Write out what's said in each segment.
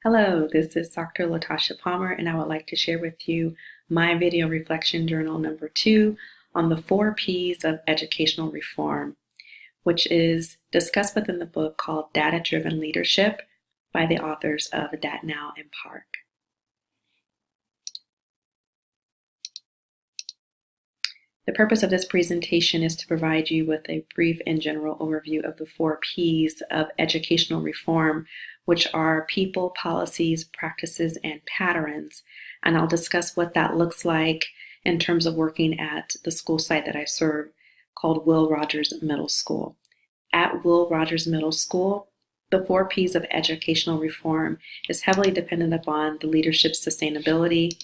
Hello, this is Dr. Latasha Palmer, and I would like to share with you my video reflection journal number 2 on the 4 P's of educational reform, which is discussed within the book called Data-Driven Leadership by the authors of EDAD Now and Park. The purpose of this presentation is to provide you with a brief and general overview of the 4 P's of educational reform, which are people, policies, practices, and patterns. And I'll discuss what that looks like in terms of working at the school site that I serve called Will Rogers Middle School. At Will Rogers Middle School, the 4 P's of educational reform is heavily dependent upon the leadership sustainability,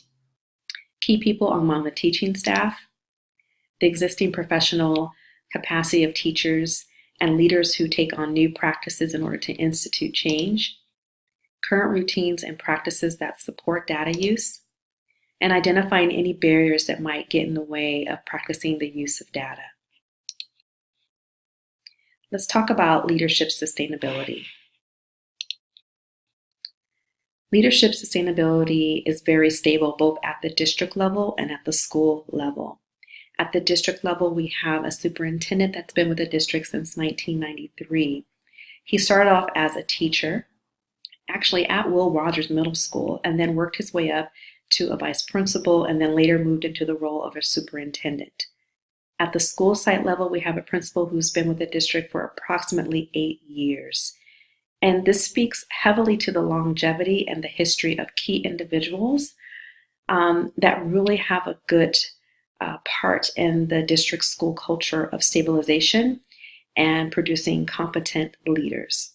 key people among the teaching staff, the existing professional capacity of teachers and leaders who take on new practices in order to institute change, current routines and practices that support data use, and identifying any barriers that might get in the way of practicing the use of data. Let's talk about leadership sustainability. Leadership sustainability is very stable both at the district level and at the school level. At the district level, we have a superintendent that's been with the district since 1993. He started off as a teacher, actually at Will Rogers Middle School, and then worked his way up to a vice principal and then later moved into the role of a superintendent. At the school site level, we have a principal who's been with the district for approximately 8 years. And this speaks heavily to the longevity and the history of key individuals that really have a good part in the district school culture of stabilization and producing competent leaders.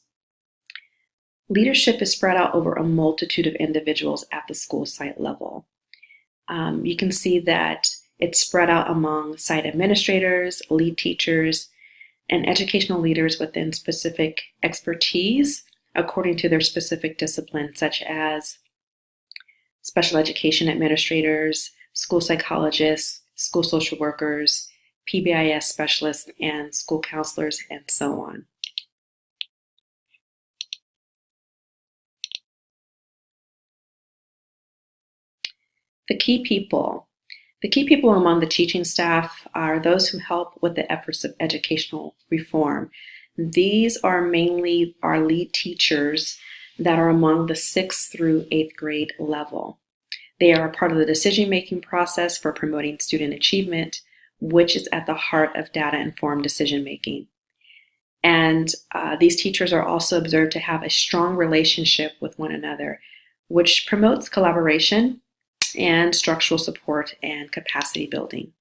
Leadership is spread out over a multitude of individuals at the school site level. You can see that it's spread out among site administrators, lead teachers, and educational leaders within specific expertise according to their specific discipline, such as special education administrators, school psychologists, school social workers, PBIS specialists, and school counselors, and so on. The key people among the teaching staff are those who help with the efforts of educational reform. These are mainly our lead teachers that are among the 6th through 8th grade level. They are a part of the decision-making process for promoting student achievement, which is at the heart of data-informed decision-making. And these teachers are also observed to have a strong relationship with one another, which promotes collaboration and structural support and capacity building.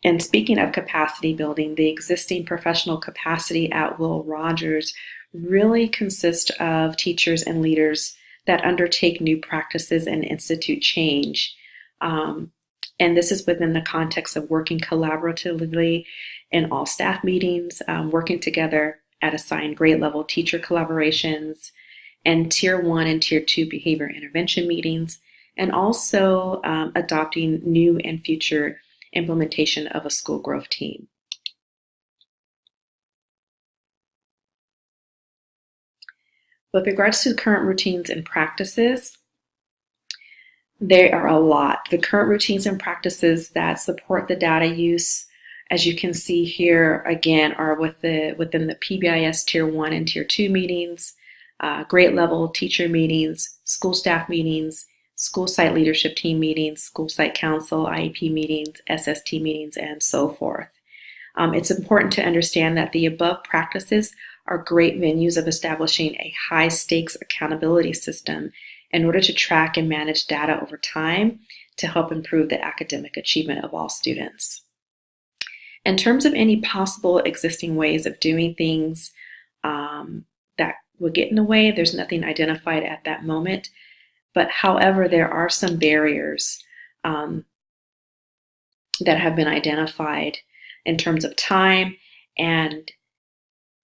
And speaking of capacity building, the existing professional capacity at Will Rogers really consists of teachers and leaders that undertake new practices and institute change. And this is within the context of working collaboratively in all staff meetings, working together at assigned grade level teacher collaborations, and Tier 1 and Tier 2 behavior intervention meetings, and also adopting new and future implementation of a school growth team. With regards to current routines and practices, there are a lot. The current routines and practices that support the data use, as you can see here, again, are within the PBIS Tier 1 and Tier 2 meetings, grade level teacher meetings, school staff meetings, school site leadership team meetings, school site council, IEP meetings, SST meetings, and so forth. It's important to understand that the above practices are great venues of establishing a high-stakes accountability system in order to track and manage data over time to help improve the academic achievement of all students. In terms of any possible existing ways of doing things that would get in the way, there's nothing identified at that moment. But however, there are some barriers that have been identified in terms of time and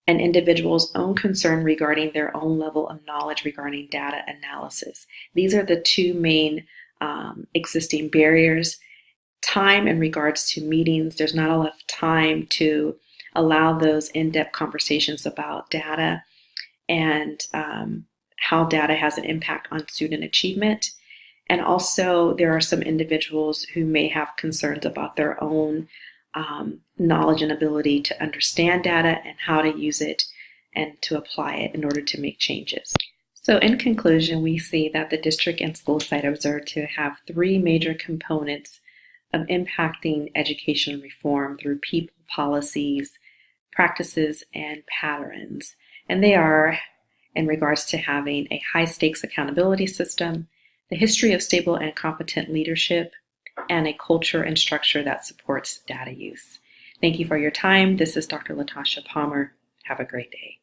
an individual's own concern regarding their own level of knowledge regarding data analysis. These are the 2 main existing barriers. Time in regards to meetings, there's not enough time to allow those in-depth conversations about data and how data has an impact on student achievement. And also, there are some individuals who may have concerns about their own knowledge and ability to understand data and how to use it and to apply it in order to make changes. So in conclusion, we see that the district and school site observed to have three major components of impacting education reform through people, policies, practices, and patterns. And they are in regards to having a high stakes accountability system, the history of stable and competent leadership, and a culture and structure that supports data use. Thank you for your time. This is Dr. Latasha Palmer. Have a great day.